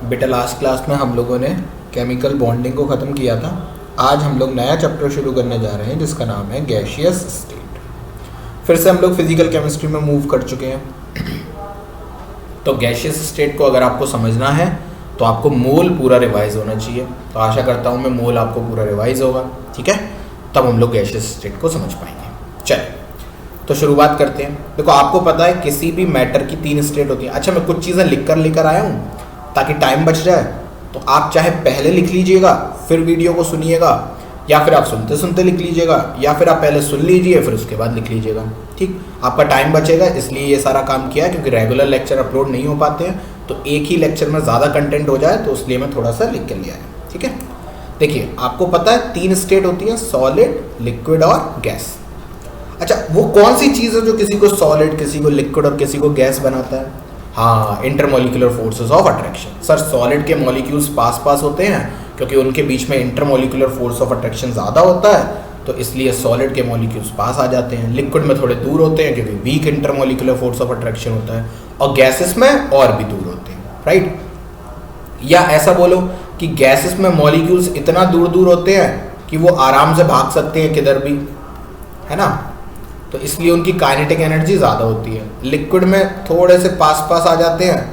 बेटा last class में हम लोगों ने केमिकल बॉन्डिंग को ख़त्म किया था। आज हम लोग नया चैप्टर शुरू करने जा रहे हैं जिसका नाम है गैसियस स्टेट। फिर से हम लोग फिजिकल केमिस्ट्री में मूव कर चुके हैं। तो गैसियस स्टेट को अगर आपको समझना है तो आपको मोल पूरा रिवाइज होना चाहिए। तो आशा करता हूँ मैं मोल आपको पूरा रिवाइज होगा, ठीक है, तब हम लोग गैसियस स्टेट को समझ पाएंगे। चलिए तो शुरुआत करते हैं। देखो आपको पता है किसी भी मैटर की 3 स्टेट होती है। अच्छा मैं कुछ चीज़ें लेकर आया हूँ ताकि टाइम बच जाए, तो आप चाहे पहले लिख लीजिएगा फिर वीडियो को सुनिएगा, या फिर आप सुनते सुनते लिख लीजिएगा, या फिर आप पहले सुन लीजिए फिर उसके बाद लिख लीजिएगा। ठीक, आपका टाइम बचेगा, इसलिए ये सारा काम किया है। क्योंकि रेगुलर लेक्चर अपलोड नहीं हो पाते हैं तो एक ही लेक्चर में ज़्यादा कंटेंट हो जाए, तो इसलिए मैं थोड़ा सा लिख कर लिया है। ठीक है, देखिए आपको पता है 3 स्टेट होती है, सॉलिड, लिक्विड और गैस। अच्छा वो कौन सी चीज़ है जो किसी को सॉलिड, किसी को लिक्विड और किसी को गैस बनाता है? हाँ, intermolecular forces of attraction. Sir solid के मॉलिक्यूल्स पास पास होते हैं क्योंकि उनके बीच में इंटरमोलिकुलर फोर्स ऑफ अट्रैक्शन ज़्यादा होता है, तो इसलिए सॉलिड के मॉलिक्यूल्स पास आ जाते हैं। लिक्विड में थोड़े दूर होते हैं क्योंकि weak intermolecular force of attraction होता है, और गैसेस में और भी दूर होते हैं, राइट। या ऐसा बोलो कि गैसेस में मॉलिक्यूल्स इतना दूर दूर होते हैं कि वो आराम से भाग सकते हैं किधर भी, है ना, तो इसलिए उनकी काइनेटिक एनर्जी ज़्यादा होती है। लिक्विड में थोड़े से पास पास आ जाते हैं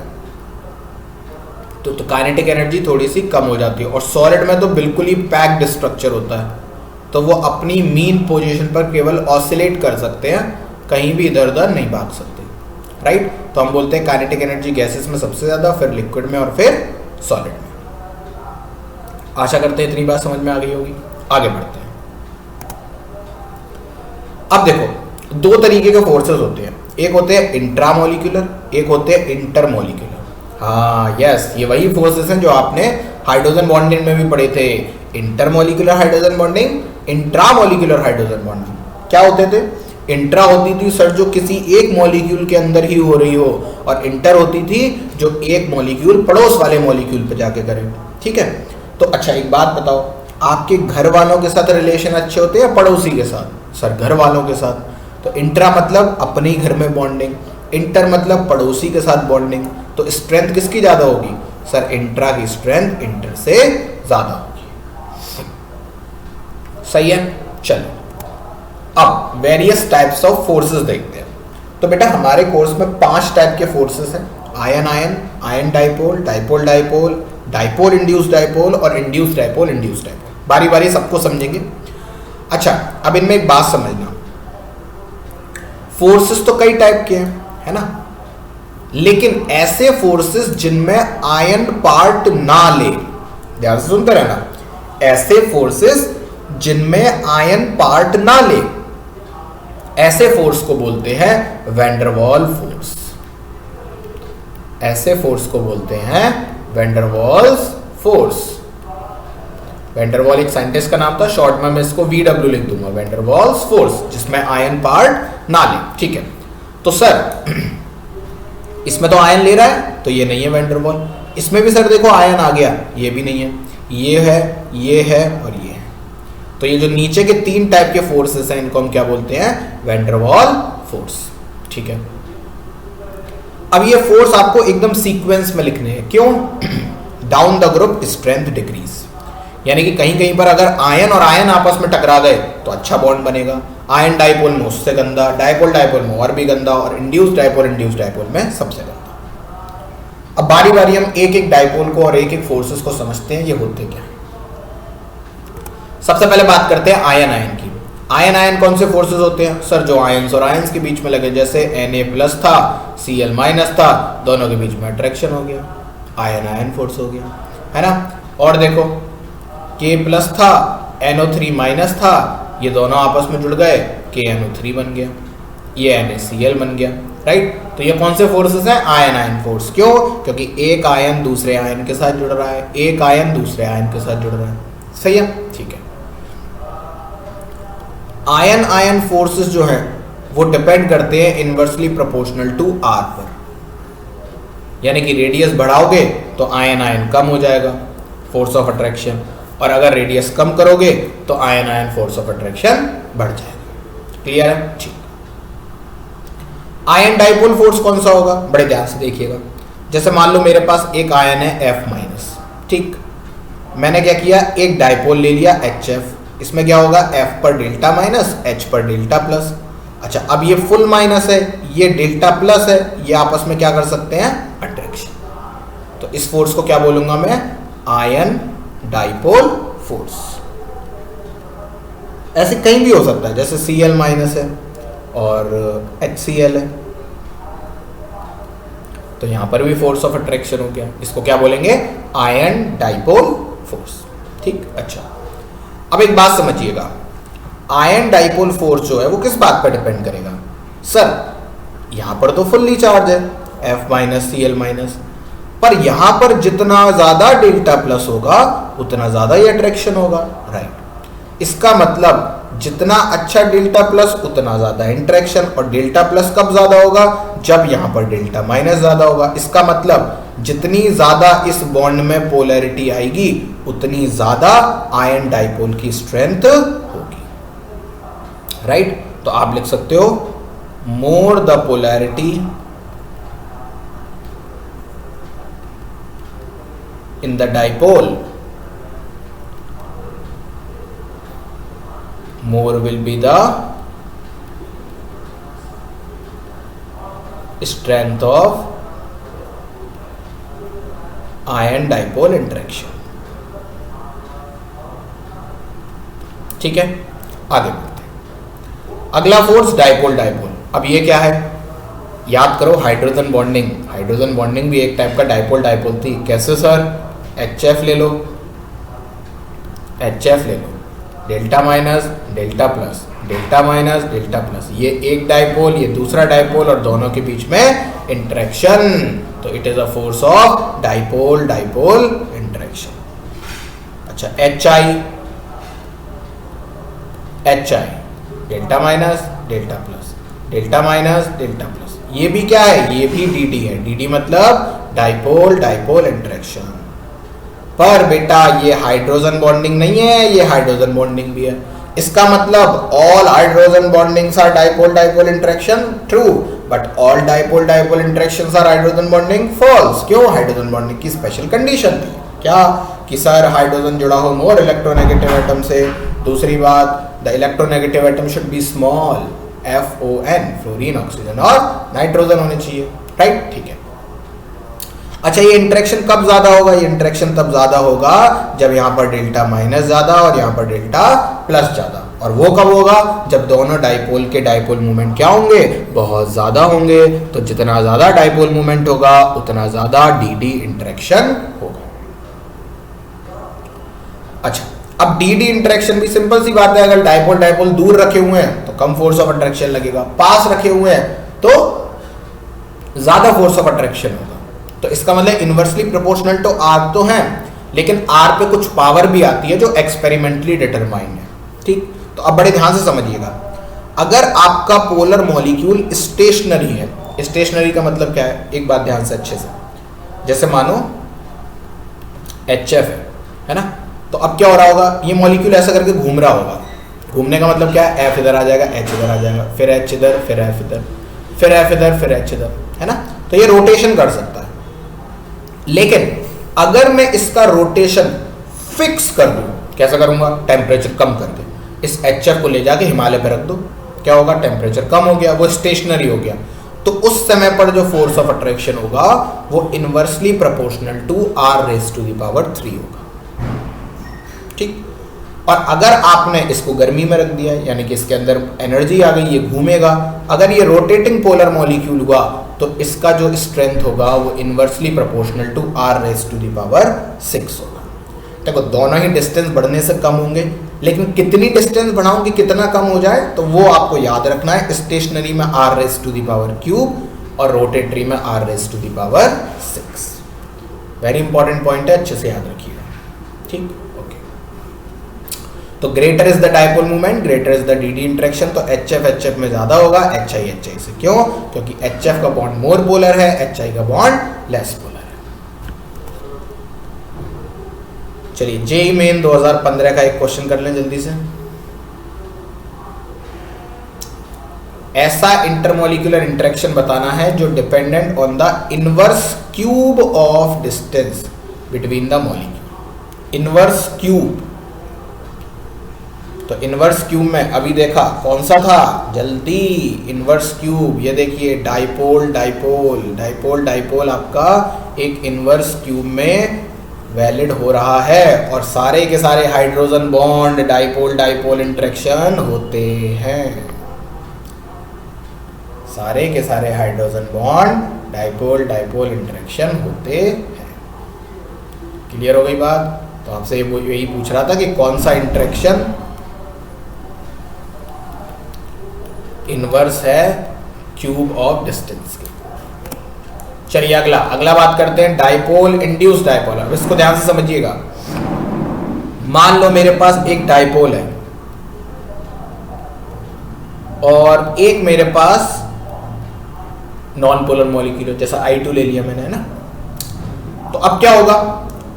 तो काइनेटिक एनर्जी थोड़ी सी कम हो जाती है, और सॉलिड में तो बिल्कुल ही पैक्ड स्ट्रक्चर होता है, तो वो अपनी मीन पोजीशन पर केवल ऑसिलेट कर सकते हैं, कहीं भी इधर उधर नहीं भाग सकते, राइट। तो हम बोलते हैं काइनेटिक एनर्जी गैसेस में सबसे ज़्यादा, फिर लिक्विड में और फिर सॉलिड में। आशा करते हैं इतनी बात समझ में आ गई होगी। आगे बढ़ते हैं। अब देखो 2 तरीके के फोर्सेस होते हैं, एक होते हैं इंट्रामोलिकुलर, एक होते हैं इंटरमोलिकुलर। हाँ यस, ये वही फोर्सेस हैं जो आपने हाइड्रोजन बॉन्डिंग में भी पढ़े थे। Intermolecular hydrogen bonding, intramolecular hydrogen bonding. क्या होते थे? इंट्रा होती थी सर जो किसी एक मॉलिक्यूल के अंदर ही हो रही हो, और इंटर होती थी जो एक मॉलिक्यूल पड़ोस वाले मॉलिक्यूल पे जाके करे। ठीक है, तो अच्छा एक बात बताओ, आपके घर वालों के साथ रिलेशन अच्छे होते हैं या पड़ोसी के साथ? सर घर वालों के साथ। तो इंट्रा मतलब अपने घर में बॉन्डिंग, इंटर मतलब पड़ोसी के साथ बॉन्डिंग। तो स्ट्रेंथ किसकी ज़्यादा होगी? सर इंट्रा की स्ट्रेंथ इंटर से ज़्यादा होगी। सही है, चलो अब वेरियस टाइप्स ऑफ फोर्सेस देखते हैं। तो बेटा हमारे कोर्स में 5 टाइप के फोर्सेस हैं, ion ion, ion dipole, dipole dipole, dipole induced dipole और इंड्यूस्ड डाइपोल इंड्यूस्ड डाइपोल। बारी बारी सबको समझेंगे। अच्छा अब इनमें एक बात समझना, फोर्सेस तो कई टाइप के हैं, है ना, लेकिन ऐसे फोर्सेस जिनमें आयन पार्ट ना ले, ध्यान से सुनते रहना, ऐसे फोर्सेस जिनमें आयन पार्ट ना ले, ऐसे फोर्स को बोलते हैं वैन डर वाल फोर्स। ऐसे फोर्स को बोलते हैं van der Waals force. Van der वाल एक साइंटिस्ट का नाम था, शॉर्ट में मैं इसको VW लिख दूंगा, वैन डर वाल्स फोर्स, जिसमें आयन पार्ट ना ले। ठीक है, तो सर इसमें तो आयन ले रहा है तो ये नहीं है वैन डर वाल। इसमें भी सर देखो आयन आ गया, ये भी नहीं है, ये है, ये है और ये है। तो ये जो नीचे के 3 टाइप के फोर्सेस हैं इनको हम क्या बोलते हैं? वैन डर वाल फोर्स। ठीक है, अब ये फोर्स आपको एकदम सीक्वेंस में लिखने हैं। क्यों? Down the group strength decrease, यानी कि कहीं कहीं पर अगर आयन और आयन आपस में टकरा गए तो अच्छा बॉन्ड बनेगा, आयन डाइपोल में उससे गंदा, डाइपोल डाइपोल में और भी गंदा, और इंड्यूस्ड डाइपोल में सबसे गंदा। अब बारी बारी हम एक एक डाइपोल को और एक एक फोर्सेस को समझते हैं, ये होते क्या। सबसे पहले बात करते हैं आयन आयन की। आयन आयन कौन से फोर्सेस होते हैं? सर जो आयंस और आयंस के बीच में लगे, जैसे Na+ था, Cl- था, दोनों के बीच में अट्रैक्शन हो गया, आयन आयन फोर्स हो गया, है ना। और देखो K+ था, NO3- था, ये दोनों आपस में जुड़ गए, KNO3 बन गया, ये NaCl बन गया, राइट। तो ये कौन से फोर्सेस हैं? Ion ion force. क्यों? क्योंकि एक आयन दूसरे आयन के साथ जुड़ रहा है, एक आयन दूसरे आयन के साथ जुड़ रहा है। सही है, ठीक है। आयन आयन फोर्सेस जो है वो डिपेंड करते हैं इनवर्सली प्रोपोर्शनल टू R पर, यानी कि रेडियस बढ़ाओगे तो आयन आयन कम हो जाएगा फोर्स ऑफ अट्रैक्शन, और अगर रेडियस कम करोगे तो ion ion force of attraction बढ़ जाएगा। क्लियर है? ठीक। आयन डाइपोल फोर्स कौन सा होगा? बड़े ध्यान से देखिएगा। जैसे मान लो मेरे पास एक आयन है F माइनस, ठीक, मैंने क्या किया, एक डाइपोल ले लिया HF, इसमें क्या होगा, F पर डेल्टा माइनस, H पर डेल्टा प्लस। अच्छा, अब ये फुल माइनस है, ये डेल्टा प्लस है, ये आपस में क्या कर सकते हैं, अट्रैक्शन। तो इस फोर्स को क्या बोलूंगा मैं, आयन डाइपोल फोर्स। ऐसे कहीं भी हो सकता है, जैसे Cl माइनस है और HCl है, तो यहां पर भी फोर्स ऑफ अट्रैक्शन हो गया, इसको क्या बोलेंगे, आयन डाइपोल फोर्स। ठीक, अच्छा, अब एक बात समझिएगा, आयन डाइपोल फोर्स जो है वो किस बात पर डिपेंड करेगा, सर यहां पर तो फुल्ली चार्ज है F माइनस Cl माइनस, पर यहां पर जितना ज्यादा डेल्टा प्लस होगा उतना ज्यादा ही अट्रैक्शन होगा, राइट। इसका मतलब जितना अच्छा डेल्टा प्लस उतना ज्यादा इंटरेक्शन, और डेल्टा प्लस कब ज्यादा होगा, जब यहां पर डेल्टा माइनस ज्यादा होगा। इसका मतलब जितनी ज्यादा इस बॉन्ड में पोलैरिटी आएगी उतनी ज्यादा आयन डाइपोल की स्ट्रेंथ होगी, राइट। तो आप लिख सकते हो more the polarity in the dipole, more will be the strength of ion dipole interaction। ठीक है, आगे बढ़ते हैं। अगला फोर्स डाइपोल डाइपोल। अब ये क्या है, याद करो, हाइड्रोजन बॉन्डिंग, हाइड्रोजन बॉन्डिंग भी एक टाइप का डाइपोल डाइपोल थी। कैसे सर, HF ले लो, HF ले लो, delta minus delta plus, delta minus delta plus, ये एक डाइपोल, ये दूसरा डाइपोल, और दोनों के बीच में इंटरेक्शन, तो it is a force of dipole dipole interaction. अच्छा, HI delta minus delta plus, delta minus delta plus, ये भी क्या है, ये भी DD है, DD मतलब डाइपोल डाइपोल इंटरेक्शन। पर बेटा ये हाइड्रोजन बॉन्डिंग नहीं है, ये हाइड्रोजन बॉन्डिंग भी है। इसका मतलब all hydrogen bondings are dipole dipole interaction, true, but all dipole dipole interactions are hydrogen bonding, false. क्यों, हाइड्रोजन बॉन्डिंग की स्पेशल कंडीशन थी, क्या, कि सर हाइड्रोजन जुड़ा हो मोर इलेक्ट्रोनेगेटिव एटम से। दूसरी बात, the electronegative atom should be small, FON, fluorine, oxygen और नाइट्रोजन होने चाहिए, राइट, ठीक है। अच्छा, ये इंटरेक्शन कब ज्यादा होगा, ये इंटरेक्शन तब ज्यादा होगा जब यहां पर डेल्टा माइनस ज्यादा और यहां पर डेल्टा प्लस ज्यादा, और वो कब होगा, जब दोनों डाइपोल के डाइपोल मूवमेंट क्या होंगे, बहुत ज्यादा होंगे। तो जितना ज्यादा डाइपोल मूवमेंट होगा उतना ज्यादा DD इंटरेक्शन होगा। अच्छा, अब DD इंटरेक्शन भी सिंपल सी बात है, अगर डाइपोल डाइपोल दूर रखे हुए हैं तो कम फोर्स ऑफ अट्रैक्शन लगेगा, पास रखे हुए हैं तो ज्यादा फोर्स ऑफ अट्रैक्शन होगा। तो इसका मतलब इनवर्सली प्रोपोर्शनल तो R तो है, लेकिन R पे कुछ पावर भी आती है जो एक्सपेरिमेंटली डिटरमाइंड है, ठीक। तो अब बड़े ध्यान से समझिएगा, अगर आपका पोलर मॉलिक्यूल स्टेशनरी है, स्टेशनरी का मतलब क्या है, एक बात ध्यान से अच्छे से, जैसे मानो HF है ना, तो अब क्या हो रहा होगा, ये मॉलिक्यूल ऐसा करके घूम रहा होगा, घूमने का मतलब क्या है, F इधर आ जाएगा, H इधर आ जाएगा, फिर H इधर, फिर F इधर, फिर F इधर, फिर H इधर, है ना। तो ये रोटेशन कर सकता है, लेकिन अगर मैं इसका रोटेशन फिक्स कर दूं, कैसा करूंगा, टेम्परेचर कम कर दे, इस HF को ले जाके हिमालय पर रख दो, क्या होगा, टेम्परेचर कम हो गया, वो स्टेशनरी हो गया। तो उस समय पर जो फोर्स ऑफ अट्रैक्शन होगा वो इनवर्सली प्रोपोर्शनल टू R⁻³ होगा, ठीक। और अगर आपने इसको गर्मी में रख दिया, यानी कि इसके अंदर एनर्जी आ गई, ये घूमेगा, अगर ये रोटेटिंग पोलर मॉलिक्यूल हुआ तो इसका जो स्ट्रेंथ होगा वो इनवर्सली प्रोपोर्शनल टू R⁻⁶ होगा। देखो, दोनों ही डिस्टेंस बढ़ने से कम होंगे, लेकिन कितनी डिस्टेंस बढ़ाऊंगी, कितना कम हो जाए, तो वो आपको याद रखना है। स्टेशनरी में R⁻³ और रोटेटरी में R⁻⁶। वेरी इंपॉर्टेंट पॉइंट है, अच्छे से याद रखिएगा, ठीक। तो greater is the dipole movement, greater is the DD interaction, तो HF में ज्यादा होगा, HI से। क्यों, क्योंकि HF का बॉन्ड मोर पोलर है, HI का बॉन्ड लेस पोलर है। चलिए, JEE मेन 2015 का एक क्वेश्चन कर लें जल्दी से। ऐसा इंटरमोलिकुलर इंटरेक्शन बताना है जो dependent on the inverse cube of distance between the molecule. Inverse cube, तो इनवर्स क्यूब में अभी देखा कौन सा था, जल्दी इनवर्स क्यूब, ये देखिए डाइपोल डाइपोल डाइपोल डाइपोल आपका एक इनवर्स क्यूब में वैलिड हो रहा है और सारे के सारे hydrogen bond dipole dipole interaction होते हैं। सारे के सारे hydrogen bond dipole dipole interaction होते हैं। क्लियर हो गई बात? तो आपसे यही पूछ रहा था कि कौन सा इंटरेक्शन इनवर्स है क्यूब ऑफ डिस्टेंस के। चलिए अगला बात करते हैं डाइपोल इंड्यूस डाइपोल। अब इसको ध्यान से समझिएगा। मान लो मेरे पास एक डाइपोल है और एक मेरे पास नॉन पोलर मॉलिक्यूल, जैसा I2 ले लिया मैंने, है ना। तो अब क्या होगा,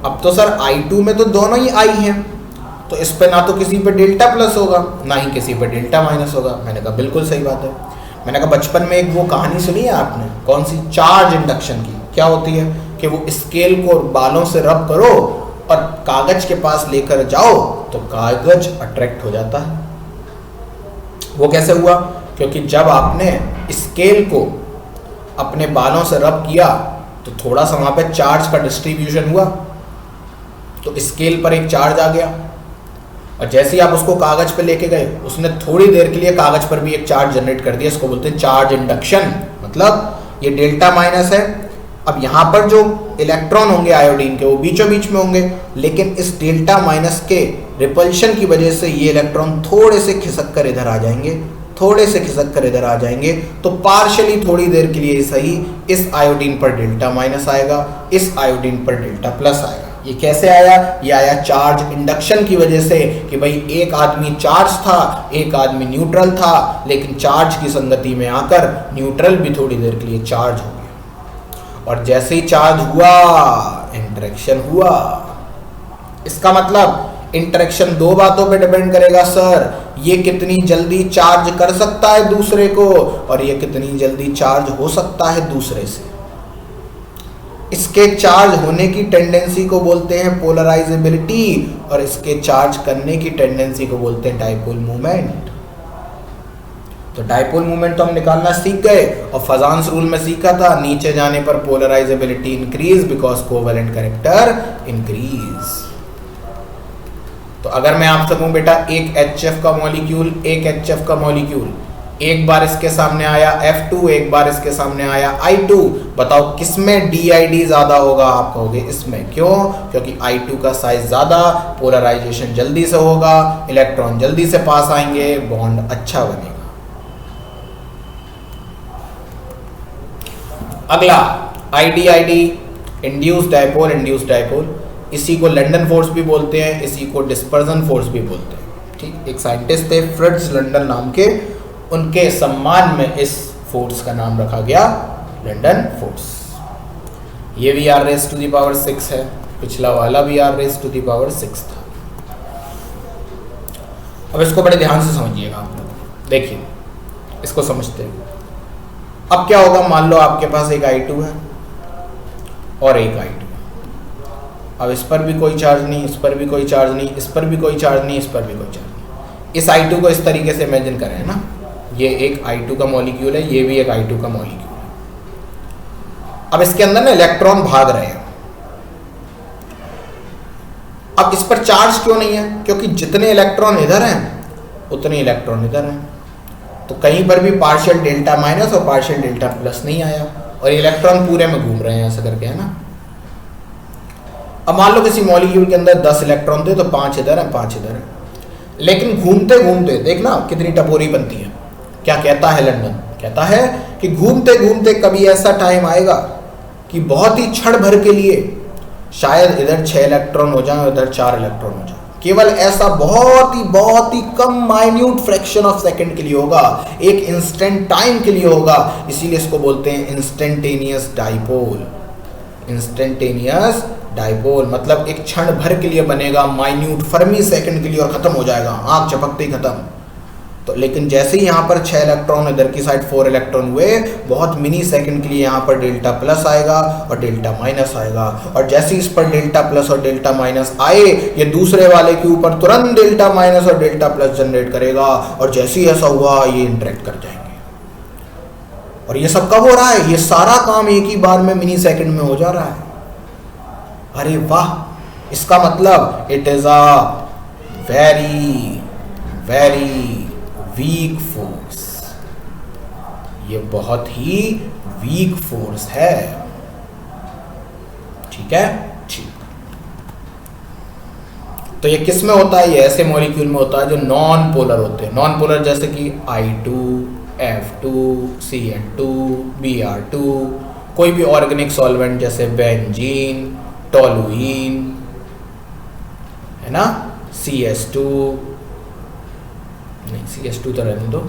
अब तो सर I2 में तो दोनों ही I हैं, तो इस पे ना तो किसी पे डेल्टा प्लस होगा ना ही किसी पे डेल्टा माइनस होगा। मैंने कहा बिल्कुल सही बात है। मैंने कहा बचपन में एक वो कहानी सुनी है आपने, कौन सी, चार्ज इंडक्शन की। क्या होती है कि वो स्केल को बालों से रब करो और कागज के पास लेकर जाओ तो कागज अट्रैक्ट हो जाता है। वो कैसे हुआ? क्योंकि जब आपने स्केल को अपने बालों से रब किया तो थोड़ा सा वहां पे चार्ज का डिस्ट्रीब्यूशन हुआ, तो स्केल पर एक चार्ज आ गया और जैसे ही आप उसको कागज पे लेके गए उसने थोड़ी देर के लिए कागज पर भी एक चार्ज जनरेट कर दिया। इसको बोलते हैं चार्ज इंडक्शन। मतलब ये डेल्टा माइनस है। अब यहाँ पर जो इलेक्ट्रॉन होंगे आयोडीन के वो बीचों बीच में होंगे, लेकिन इस डेल्टा माइनस के रिपल्शन की वजह से ये इलेक्ट्रॉन थोड़े से खिसक कर इधर आ जाएंगे, थोड़े से खिसक कर इधर आ जाएंगे। तो पार्शियली थोड़ी देर के लिए सही इस आयोडीन पर डेल्टा माइनस आएगा, इस आयोडीन पर डेल्टा प्लस आएगा। ये कैसे आया? ये आया चार्ज इंडक्शन की वजह से कि भाई एक आदमी चार्ज था, एक आदमी न्यूट्रल था, लेकिन चार्ज की संगति में आकर न्यूट्रल भी थोड़ी देर के लिए चार्ज हो गया और जैसे ही चार्ज हुआ इंटरेक्शन हुआ। इसका मतलब इंटरेक्शन दो बातों पे डिपेंड करेगा सर, ये कितनी जल्दी चार्ज कर सकता है दूसरे को और ये कितनी जल्दी चार्ज हो सकता है दूसरे से। इसके चार्ज होने की टेंडेंसी को बोलते हैं पोलराइजेबिलिटी और इसके चार्ज करने की टेंडेंसी को बोलते हैं डाइपोल मूवमेंट। तो डाइपोल मूवमेंट तो हम निकालना सीख गए और फजान्स रूल में सीखा था, नीचे जाने पर polarisability increase because covalent character increase. तो अगर मैं आपसे कहूं बेटा एक HF का मॉलिक्यूल, एक HF का मॉलिक्यूल, एक बार इसके सामने आया F2, एक बार इसके सामने आया I2, बताओ किसमें DID ज्यादा होगा? आप कहोगे इसमें। क्यों? क्योंकि I2 का साइज ज्यादा, पोलराइजेशन जल्दी से होगा, इलेक्ट्रॉन जल्दी से पास आएंगे, बॉन्ड अच्छा बनेगा। अगला IDID, induce dipole, induce dipole. इसी को लंदन फोर्स भी बोलते हैं, इसी को डिस्पर्जन फोर्स भी बोलते हैं। ठीक, एक साइंटिस्ट थे फ्रिट्ज लंदन नाम के, उनके सम्मान में इस फोर्स का नाम रखा गया लंदन फोर्स। ये भी r⁻⁶ है, पिछला वाला भी r⁻⁶ था। अब इसको बड़े ध्यान से समझिएगा आप लोग। देखिए इसको समझते हैं। अब क्या होगा, मान लो आपके पास एक I2 है और एक I2। अब इस पर भी कोई चार्ज नहीं, इस पर भी कोई चार्ज नहीं, इस पर भी कोई चार्ज नहीं, इस पर भी कोई चार्ज नहीं। इस I2 को इस तरीके से इमेजिन करें, है ना, ये एक I2 का मॉलिक्यूल है, ये भी एक I2 का मॉलिक्यूल है। अब इसके अंदर ना इलेक्ट्रॉन भाग रहे हैं। अब इस पर चार्ज क्यों नहीं है? क्योंकि जितने इलेक्ट्रॉन इधर हैं उतने इलेक्ट्रॉन इधर हैं, तो कहीं पर भी पार्शियल डेल्टा माइनस और पार्शियल डेल्टा प्लस नहीं आया और इलेक्ट्रॉन पूरे में घूम रहे हैं ऐसा करके, है ना। अब मान लो किसी मॉलिक्यूल के अंदर 10 इलेक्ट्रॉन थे तो 5 इधर हैं, 5 इधर हैं, लेकिन घूमते घूमते देखना कितनी टपोरी बनती है। क्या कहता है लंदन? कहता है कि घूमते घूमते कभी ऐसा टाइम आएगा कि बहुत ही क्षण भर के लिए शायद इधर 6 इलेक्ट्रॉन हो जाए, उधर 4 इलेक्ट्रॉन हो जाए। केवल ऐसा बहुत ही कम माइन्यूट फ्रैक्शन ऑफ सेकंड के लिए होगा, एक इंस्टेंट टाइम के लिए होगा। इसीलिए इसको बोलते हैं इंस्टेंटेनियस डाइपोल। इंस्टेंटेनियस डाइपोल मतलब एक क्षण भर के लिए बनेगा, माइन्यूट फर्मी सेकंड के लिए, और खत्म हो जाएगा, आंख झपकते ही खत्म। तो लेकिन जैसे ही यहाँ पर 6 इलेक्ट्रॉन, इधर की साइड 4 इलेक्ट्रॉन हुए, बहुत मिनी सेकंड के लिए यहाँ पर डेल्टा प्लस आएगा और डेल्टा माइनस आएगा, और जैसे इस पर डेल्टा प्लस और डेल्टा माइनस आए, ये दूसरे वाले के ऊपर तुरंत डेल्टा माइनस और डेल्टा प्लस जनरेट करेगा, और जैसे ही ऐसा हुआ ये इंटरेक्ट कर जाएंगे। और ये सब कब हो रहा है? ये सारा काम एक ही बार में मिनी सेकंड में हो जा रहा है। अरे वाह, इसका मतलब it is a very very weak force. ये बहुत ही वीक फोर्स है। ठीक है, ठीक। तो ये किस में होता है? ये ऐसे मॉलिक्यूल में होता है जो नॉन पोलर होते हैं। नॉन पोलर जैसे कि I2, F2, Cl2, Br2, कोई भी ऑर्गेनिक सॉल्वेंट जैसे बेंजीन, टोलुइन, है ना, CS2, नहीं CS2 तो रहने दो,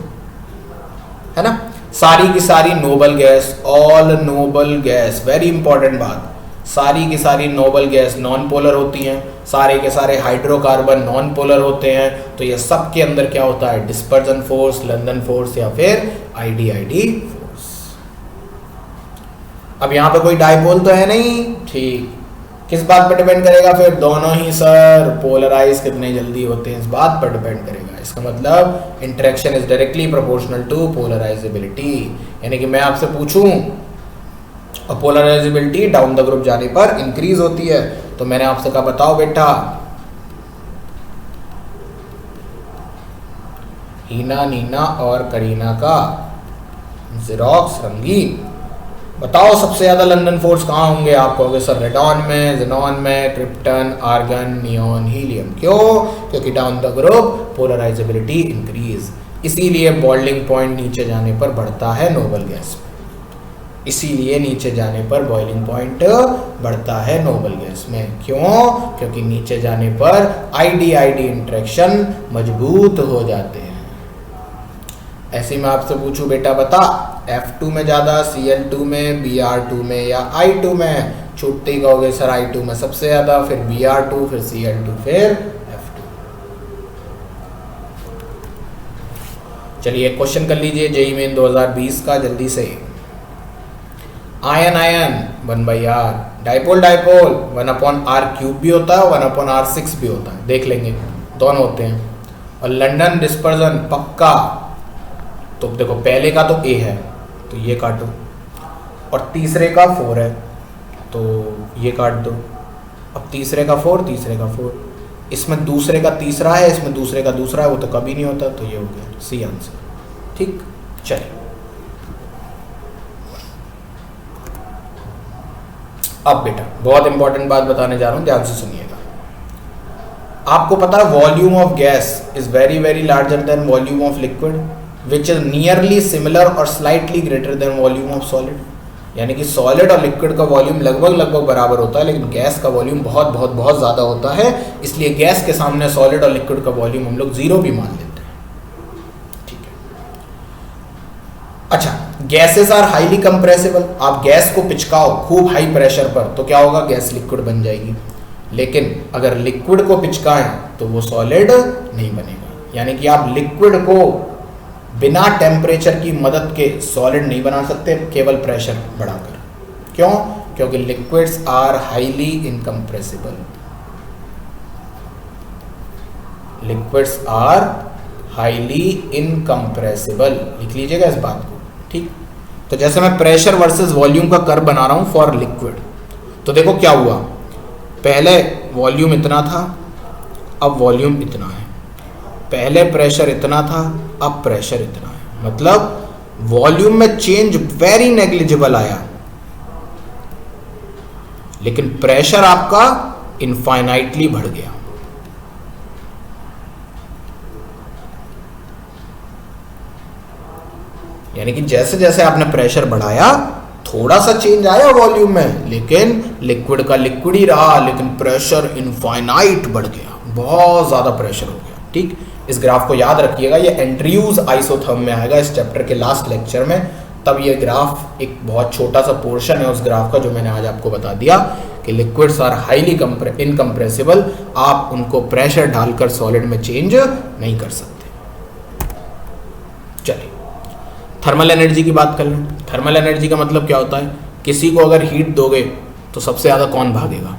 है ना। सारी की सारी noble gas, all noble gas, very important बात, सारी की सारी नोबल गैस नॉन पोलर होती हैं, सारे के सारे हाइड्रोकार्बन नॉन पोलर होते हैं। तो ये सब के अंदर क्या होता है? डिस्पर्जन फोर्स, लंदन फोर्स या फिर IDID फोर्स। अब यहाँ पे कोई डाइपोल तो है नहीं, ठीक। किस बात पर डिपेंड करेगा फिर? दोनों ही सर पोलराइज कितने जल्दी होते हैं, इस बात पर डिपेंड करेगा। इसका मतलब interaction is directly proportional to polarizability. यानी कि मैं आपसे पूछूं और पोलराइजेबिलिटी डाउन द ग्रुप जाने पर इंक्रीज होती है, तो मैंने आपसे कहा बताओ बेटा, हीना, नीना और करीना का जेरोक्स रंगीन, बताओ सबसे ज्यादा लंदन फोर्स कहाँ होंगे? आप कहोगे सर रेडॉन में, ज़ेनॉन में, क्रिप्टन, आर्गन, नियोन, हीलियम। क्यों? क्योंकि down the group polarisability increase, इसीलिए बॉइलिंग पॉइंट नीचे जाने पर बढ़ता है नोबल गैस में, इसीलिए नीचे जाने पर बॉइलिंग पॉइंट बढ़ता है नोबल गैस में। क्यों? क्योंकि नीचे जाने पर IDID इंटरेक्शन मजबूत हो जाते हैं। ऐसे मैं आपसे पूछूं बेटा बता, F2 में ज़्यादा, Cl2 में, Br2 में या I2 में? छूटते ही कहोगे सर I2 में सबसे ज़्यादा, फिर Br2, फिर Cl2, फिर F2। चलिए एक क्वेश्चन कर लीजिए JEE मेन 2020 का जल्दी से। Ion ion 1/r, dipole dipole 1/r³ भी होता है, 1/r6 भी होता है, देख लेंगे, दोनों होते हैं। और लंदन डिस्पर्जन पक्का, तो देखो पहले का तो A है तो ये काटो, और तीसरे का 4 है तो ये काट दो। अब तीसरे का 4, तीसरे का 4, इसमें दूसरे का तीसरा है, इसमें दूसरे का दूसरा है, वो तो कभी नहीं होता, तो ये हो गया C आंसर। ठीक, चलिए अब बेटा बहुत इंपॉर्टेंट बात बताने जा रहा हूं, ध्यान से सुनिएगा। आपको पता है volume of gas is very very larger than volume of liquid, which is nearly similar और slightly greater than volume of solid. यानी कि सॉलिड और लिक्विड का वॉल्यूम लगभग लगभग बराबर होता है, लेकिन गैस का वॉल्यूम बहुत बहुत बहुत ज़्यादा होता है, इसलिए गैस के सामने सॉलिड और लिक्विड का वॉल्यूम हम लोग 0 भी मान लेते हैं। ठीक है, अच्छा, गैसेस आर हाईली कंप्रेसिबल। आप गैस को पिचकाओ खूब हाई प्रेशर पर तो क्या होगा? गैस लिक्विड बन जाएगी। लेकिन अगर लिक्विड को पिचकाएं तो वो सॉलिड नहीं बनेगा। यानी कि आप लिक्विड को बिना टेम्परेचर की मदद के सॉलिड नहीं बना सकते, केवल प्रेशर बढ़ाकर। क्यों? क्योंकि liquids are highly incompressible. Liquids are highly incompressible, लिख लीजिएगा इस बात को। ठीक, तो जैसे मैं प्रेशर वर्सेस वॉल्यूम का कर्व बना रहा हूं फॉर लिक्विड, तो देखो क्या हुआ, पहले वॉल्यूम इतना था, अब वॉल्यूम इतना है। पहले प्रेशर इतना था, अब प्रेशर इतना है। मतलब वॉल्यूम में चेंज वेरी नेग्लिजिबल आया, लेकिन प्रेशर आपका इनफाइनाइटली बढ़ गया। यानी कि जैसे जैसे आपने प्रेशर बढ़ाया थोड़ा सा चेंज आया वॉल्यूम में, लेकिन लिक्विड का लिक्विड ही रहा, लेकिन प्रेशर इनफाइनाइट बढ़ गया, बहुत ज्यादा प्रेशर हो गया। ठीक, इस ग्राफ को याद रखिएगा, ये एंड्रयूज आइसोथर्म में आएगा इस चैप्टर के लास्ट लेक्चर में। तब ये ग्राफ एक बहुत छोटा सा पोर्शन है उस ग्राफ का जो मैंने आज आपको बता दिया कि लिक्विड्स आर हाईली इनकम्प्रेसिबल, आप उनको प्रेशर डालकर सॉलिड में चेंज नहीं कर सकते। थर्मल एनर्जी की बात कर लें। थर्मल एनर्जी का मतलब क्या होता है, किसी को अगर हीट दोगे तो सबसे ज़्यादा कौन भागेगा,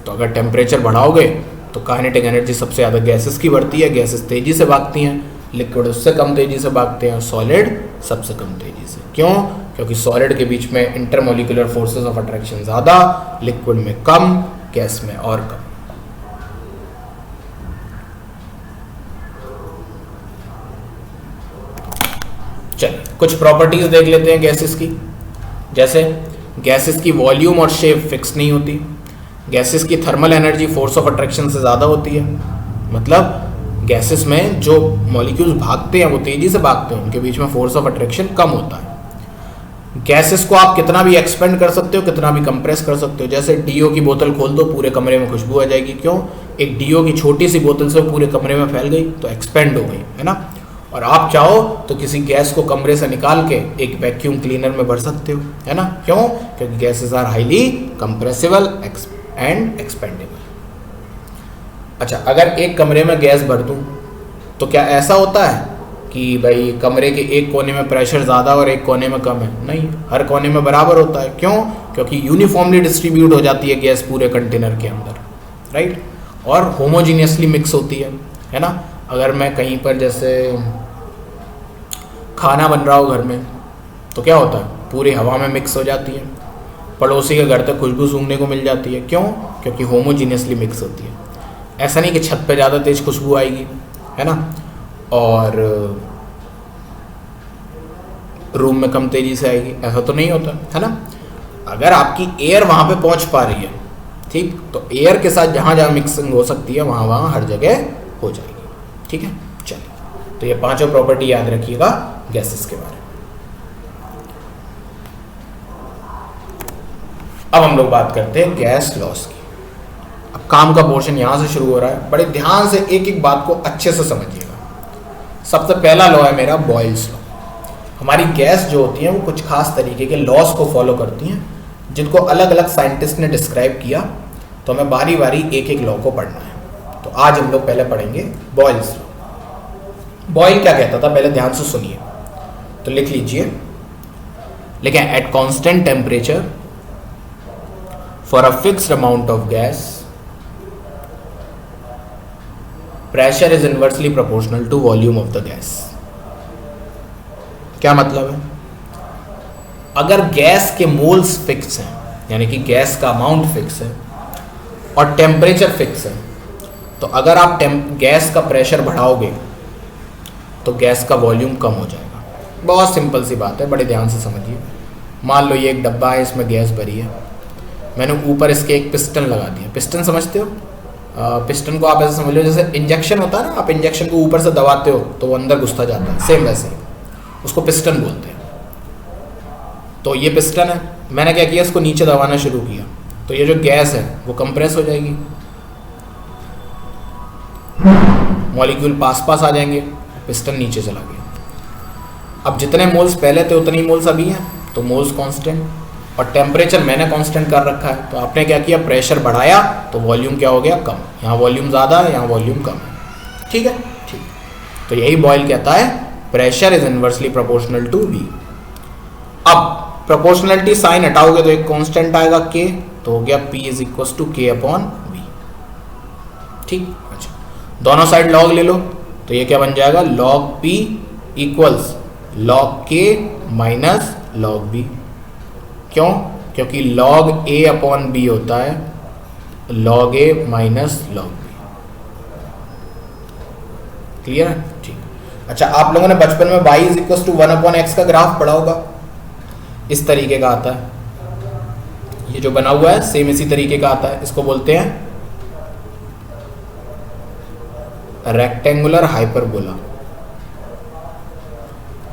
तो अगर टेम्परेचर बढ़ाओगे तो काइनेटिक एनर्जी सबसे ज़्यादा गैसेस की बढ़ती है, गैसेस तेज़ी से भागती हैं, लिक्विड उससे कम तेज़ी से भागते हैं और सॉलिड सबसे कम तेज़ी से। क्यों? क्योंकि सॉलिड के बीच में इंटरमोलिकुलर फोर्सेस ऑफ अट्रैक्शन ज़्यादा, लिक्विड में कम, गैस में और कम। चलिए कुछ प्रॉपर्टीज देख लेते हैं गैसेस की। जैसे गैसेस की वॉल्यूम और शेप फिक्स नहीं होती, गैसेस की thermal energy force of attraction से ज़्यादा होती है, मतलब गैसेस में जो मॉलिक्यूल्स भागते हैं वो तेज़ी से भागते हैं, उनके बीच में फोर्स ऑफ अट्रैक्शन कम होता है। गैसेस को आप कितना भी एक्सपेंड कर सकते हो, कितना भी कंप्रेस कर सकते हो। जैसे डीओ की बोतल खोल दो, पूरे कमरे में खुशबू आ जाएगी। क्यों? एक डीओ की छोटी सी बोतल से पूरे कमरे में फैल गई तो एक्सपेंड हो गई, है ना। और आप चाहो तो किसी गैस को कमरे से निकाल के एक वैक्यूम क्लीनर में भर सकते हो, है ना। क्यों? क्योंकि gases are highly compressible and expendable. अच्छा, अगर एक कमरे में गैस भर दूं तो क्या ऐसा होता है कि भाई कमरे के एक कोने में प्रेशर ज़्यादा और एक कोने में कम है? नहीं, हर कोने में बराबर होता है। क्यों? क्योंकि यूनिफॉर्मली डिस्ट्रीब्यूट हो जाती है गैस पूरे कंटेनर के अंदर, राइट, और होमोजीनियसली मिक्स होती है ना। अगर मैं कहीं पर जैसे खाना बन रहा हो घर में तो क्या होता है, पूरी हवा में मिक्स हो जाती है, पड़ोसी के घर तक खुशबू सूंघने को मिल जाती है। क्यों? क्योंकि होमोजीनियसली मिक्स होती है। ऐसा नहीं कि छत पे ज़्यादा तेज खुशबू आएगी, है ना, और रूम में कम तेजी से आएगी, ऐसा तो नहीं होता, है ना। अगर आपकी एयर वहाँ पे पहुँच पा रही है, ठीक, तो एयर के साथ जहाँ जहाँ मिक्सिंग हो सकती है वहाँ वहाँ हर जगह हो जाएगी, ठीक है। चलिए, तो ये पांचों प्रॉपर्टी याद रखिएगा गैसेस के बारे में। अब हम लोग बात करते हैं गैस लॉस की। अब काम का पोर्शन यहाँ से शुरू हो रहा है, बड़े ध्यान से एक एक बात को अच्छे से समझिएगा। सबसे पहला लॉ है मेरा बॉयल्स लॉ। हमारी गैस जो होती है वो कुछ खास तरीके के लॉस को फॉलो करती हैं, जिनको अलग अलग साइंटिस्ट ने डिस्क्राइब किया, तो हमें बारी बारी एक एक लॉ को पढ़ना है। तो आज हम लोग पहले पढ़ेंगे बॉयल्स लॉ। बॉयल क्या कहता था, पहले ध्यान से सुनिए, तो लिख लीजिए, लिखें, at constant temperature for a fixed amount of gas pressure is inversely proportional to volume of the gas. क्या मतलब है? अगर गैस के मोल्स फिक्स हैं, यानी कि गैस का अमाउंट फिक्स है और टेम्परेचर फिक्स है, तो अगर आप गैस का प्रेशर बढ़ाओगे तो गैस का वॉल्यूम कम हो जाएगा। बहुत सिंपल सी बात है, बड़े ध्यान से समझिए। मान लो ये एक डब्बा है, इसमें गैस भरी है, मैंने ऊपर इसके एक पिस्टन लगा दिया। पिस्टन समझते हो? पिस्टन को आप ऐसे समझ लो जैसे इंजेक्शन होता है ना, आप इंजेक्शन को ऊपर से दबाते हो तो वो अंदर घुसता जाता है, सेम वैसे ही, उसको पिस्टन बोलते हैं। तो ये पिस्टन है, मैंने क्या किया, इसको नीचे दबाना शुरू किया, तो ये जो गैस है वो कंप्रेस हो जाएगी, मॉलिक्यूल पास पास आ जाएंगे, पिस्टन नीचे चला गया। अब जितने मोल्स पहले थे उतने ही मोल्स अभी हैं, तो मोल्स कांस्टेंट, और टेम्परेचर मैंने कांस्टेंट कर रखा है, तो आपने क्या किया, प्रेशर बढ़ाया तो वॉल्यूम क्या हो गया, कम। यहाँ वॉल्यूम ज़्यादा है, यहाँ वॉल्यूम कम है, ठीक है, ठीक। तो यही बॉयल कहता है, pressure is inversely proportional to V। अब प्रोपोर्शनलिटी साइन हटाओगे तो एक कांस्टेंट आएगा K, तो हो गया P is equal to K/V, ठीक। अच्छा, दोनों साइड लॉग ले लो, तो ये क्या बन जाएगा, log P equals log K minus log B। क्यों? क्योंकि log A/B होता है log A minus log B। Clear है? ठीक। अच्छा, आप लोगों ने बचपन में y is equal to 1/x का ग्राफ पढ़ा होगा, इस तरीके का आता है। ये जो बना हुआ है सेम इसी तरीके का आता है, इसको बोलते हैं रेक्टेंगुलर हाइपरबोला।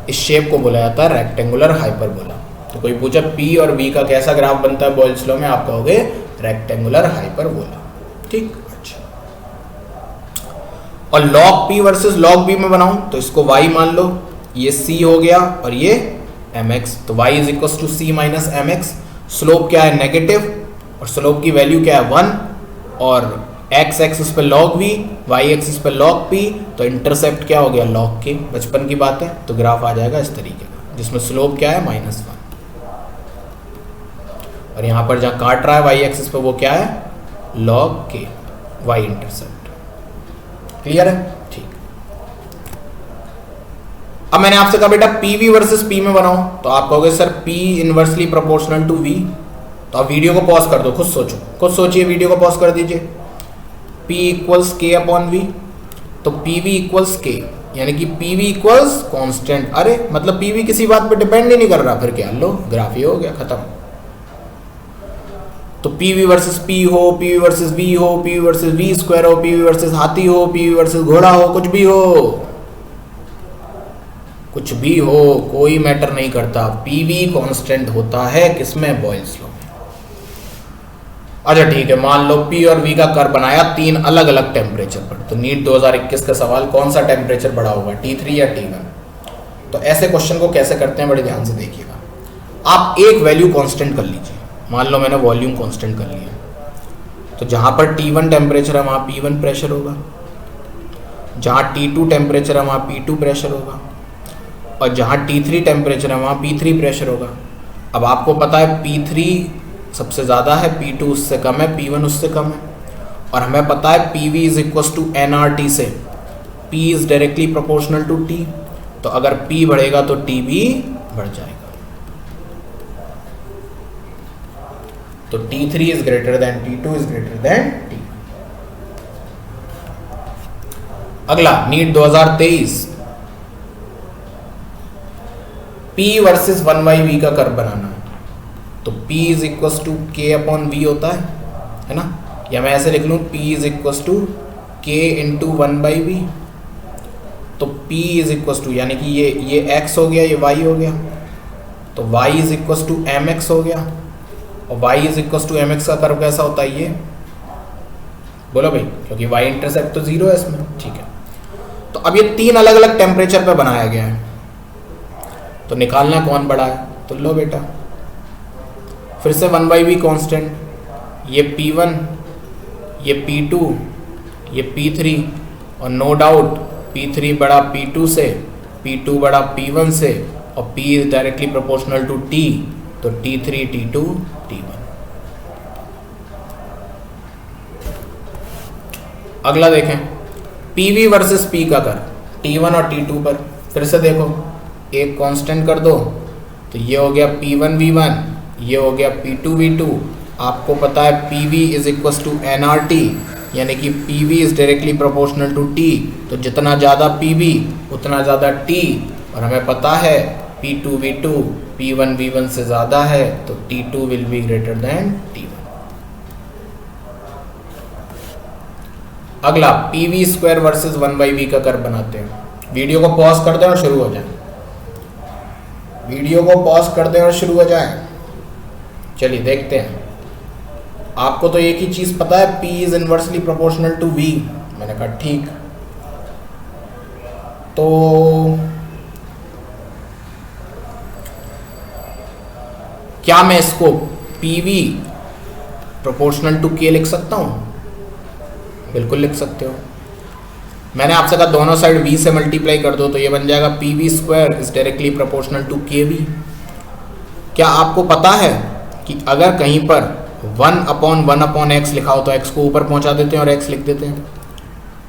इस शेप को बोला जाता है रेक्टेंगुलर हाइपरबोला। तो कोई पूछा P और V का कैसा ग्राफ बनता है बॉयल्स लॉ में, आप कहोगे रेक्टेंगुलर हाइपरबोला, ठीक। अच्छा, और log P versus log B में बनाऊं तो इसको y मान लो, ये C हो गया और ये mx, तो y is equal to C minus mx। Slope क्या है, नेगेटिव, और स्लोप की वैल्यू क्या है 1, और एक्स एक्सिस पे log v, वाई एक्सिस पे log p, तो इंटरसेप्ट क्या हो गया log k। बचपन की बात है, तो ग्राफ आ जाएगा इस तरीके का जिसमें स्लोप क्या है -1, और यहाँ पर जहाँ काट रहा है वाई एक्सिस पे वो क्या है log k, y intercept. Clear है? ठीक। अब मैंने आपसे कहा बेटा PV वर्सेस P में बनाओ, तो आप कहोगे sir P inversely proportional to V। तो आप वीडियो को पॉज कर दो, खुद सोचो, खुद सोचिए, वीडियो को पॉज कर दीजिए। P equals K upon V, तो PV इक्वल्स K, यानी कि PV इक्वल्स कांस्टेंट। अरे मतलब PV किसी बात पे डिपेंड ही नहीं कर रहा, फिर क्या, लो ग्राफ ही हो गया, खत्म। तो PV वर्सेस P हो, PV वर्सेस V हो, PV वर्सेस V स्क्वायर हो, PV वर्सेस हाथी हो, PV वर्सेस घोड़ा हो, कुछ भी हो, कुछ भी हो, कोई मैटर नहीं करता। PV कांस्टेंट होता है किसमें, बॉयल्स लॉ में। अच्छा ठीक है, मान लो P और V का कर्व बनाया 3 अलग अलग टेम्परेचर पर, तो नीट 2021 का सवाल कौन सा टेम्परेचर बड़ा होगा, T3 या T1। तो ऐसे क्वेश्चन को कैसे करते हैं, बड़े ध्यान से देखिएगा। आप एक वैल्यू कांस्टेंट कर लीजिए, मान लो मैंने वॉल्यूम कांस्टेंट कर लिया, तो जहां पर T1 टेम्परेचर है वहां P1 प्रेशर होगा, जहां T2 टेम्परेचर है वहां P2 प्रेशर होगा, और जहां T3 टेम्परेचर है वहां P3 प्रेशर होगा। अब आपको पता है P3 सबसे ज़्यादा है, P2 उससे कम है, P1 उससे कम है, और हमें पता है PV is equal to nRT से P is directly proportional to T, तो अगर P बढ़ेगा तो T भी बढ़ जाएगा। तो T3 is greater than T2 is greater than T। अगला नीट 2023, P वर्सेस 1/v का कर्व बनाना है, तो P is equal to K upon V होता है ना, या मैं ऐसे लिख लूँ P is equal to K into 1/v। तो P इज इक्वल टू, यानी कि ये x हो गया, ये y हो गया, तो y is equal to mx हो गया, और y is equal to mx का कर्व कैसा होता है, ये बोलो भाई, क्योंकि y इंटरसेप्ट तो 0 है इसमें। ठीक है, तो अब ये 3 अलग अलग टेम्परेचर पे बनाया गया है, तो निकालना कौन बड़ा है, तो लो बेटा फिर से 1/v कांस्टेंट, ये P1, ये P2, ये P3, और नो डाउट P3 बड़ा P2 से, P2 बड़ा P1 से, और P is directly proportional to T, तो T3 T2 T1। अगला देखें PV वर्सेस P का कर T1 और T2 पर, फिर से देखो एक कांस्टेंट कर दो, तो ये हो गया P1V1, ये हो गया P2V2। आपको पता है PV is equal to nRT, यानी कि PV is directly proportional to T, तो जितना ज़्यादा PV उतना ज़्यादा T, और हमें पता है P2V2 P1V1 से ज़्यादा है, तो T2 will be greater than T1। अगला PV स्क्वायर वर्सेस 1/v का कर्व बनाते हैं। वीडियो को पॉज कर दें और शुरू हो जाए, वीडियो को पॉज कर दें और शुरू हो जाए। चलिए देखते हैं। आपको तो एक ही चीज पता है, P is inversely proportional to V। मैंने कहा ठीक, तो क्या मैं इसको PV प्रोपोर्शनल टू K लिख सकता हूं? बिल्कुल लिख सकते हो। मैंने आपसे कहा दोनों साइड V से मल्टीप्लाई कर दो, तो ये बन जाएगा PV square is directly proportional to KV। क्या आपको पता है कि अगर कहीं पर 1/1/x लिखा हो तो x को ऊपर पहुंचा देते हैं और x लिख देते हैं,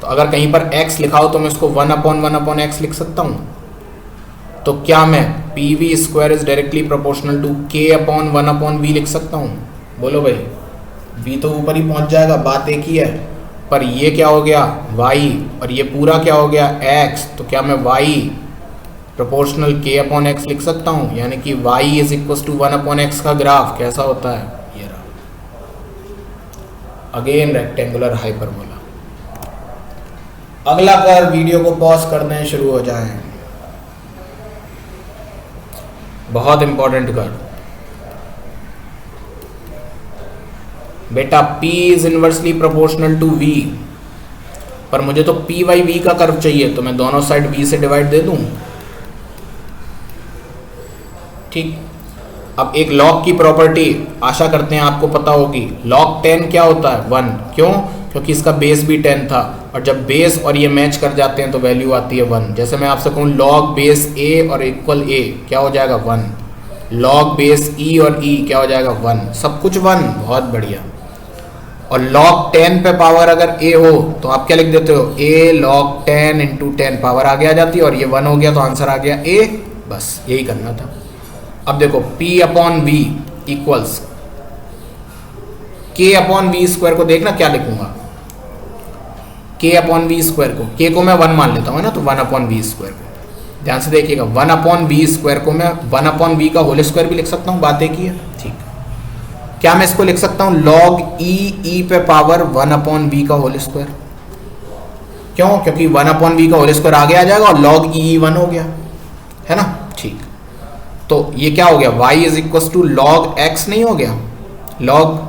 तो अगर कहीं पर x लिखा हो तो मैं इसको 1/1/x लिख सकता हूं। तो क्या मैं PV square is directly proportional to K/1/v लिख सकता हूं? बोलो भाई, v तो ऊपर ही पहुंच जाएगा, बात एक ही है, पर ये क्या हो गया y, और ये पूरा क्या हो गया x, तो क्या मैं y प्रोपोर्शनल K/x लिख सकता हूँ? यानी कि y is equal to 1/x का ग्राफ कैसा होता है, ये रहा, अगेन रेक्टेंगुलर हाइपरबोला। अगला कर, वीडियो को पॉज कर दें, शुरू हो जाएं। बहुत इंपॉर्टेंट कर बेटा, P is inversely proportional to V, पर मुझे तो P/V का कर्व चाहिए, तो मैं दोनों साइड V से डिवाइड दे दूं। ठीक, अब एक लॉग की प्रॉपर्टी आशा करते हैं आपको पता होगी, log 10 क्या होता है 1, क्यों? क्योंकि इसका बेस भी 10 था, और जब बेस और ये मैच कर जाते हैं तो वैल्यू आती है 1। जैसे मैं आपसे कहूँ लॉग बेस ए और इक्वल ए, क्या हो जाएगा 1। लॉग बेस ई और ई क्या हो जाएगा 1, सब कुछ 1, बहुत बढ़िया। और log 10 पे पावर अगर a हो तो आप क्या लिख देते हो, a log 10 इंटू 10, पावर आगे आ जाती है, और ये 1 हो गया तो आंसर आ गया a। बस यही करना था। अब देखो p upon v equals k upon V square को देखना क्या लिखूंगा, k अपॉन वी स्क्वायर को, k को मैं 1 मान लेता हूँ ना, तो 1 अपॉन वी स्क्वायर को, ध्यान से देखिएगा, 1 अपॉन वी स्क्वायर को मैं 1 अपॉन वी का होल स्क्वायर भी लिख सकता हूँ, बात एक ही है, ठीक। क्या मैं इसको लिख सकता हूँ log e पे पावर 1 अपॉन वी का होल स्क्वायर, क्यों, क्योंकि 1 अपॉन वी का होल स्क्वायर आगे आ जाएगा और log e 1 हो गया, है ना, ठीक। तो ये क्या हो गया, y is equal to log x नहीं हो गया, log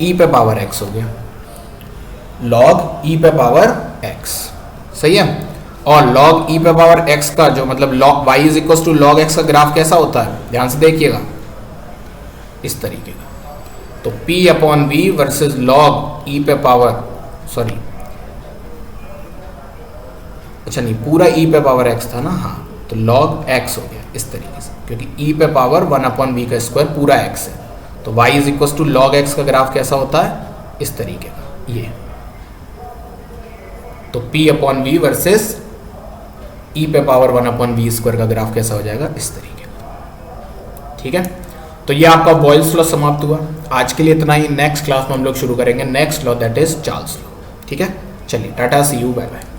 e पे पावर x हो गया, log e पे पावर x, सही है। और log e पे पावर x का जो मतलब log y is equal to log x का ग्राफ कैसा होता है, ध्यान से देखिएगा, इस तरीके का। तो p upon v versus log e पे पावर, सॉरी अच्छा नहीं, पूरा e पे पावर x था ना, हाँ, तो log x हो गया इस तरीके से, क्योंकि e पे पावर 1 अपॉन v का स्क्वायर पूरा x है। तो y is equal to log x का ग्राफ कैसा होता है, इस तरीके का, ये। तो p upon v versus e पे पावर 1 अपॉन वी स्क्वायर का ग्राफ कैसा हो जाएगा, इस तरीके का, ठीक है। तो ये आपका बॉयल्स लॉ समाप्त हुआ। आज के लिए इतना ही, नेक्स्ट क्लास में हम लोग शुरू करेंगे next law, that is Charles law, ठीक है। चलिए टाटा, सी यू, बाय बाय।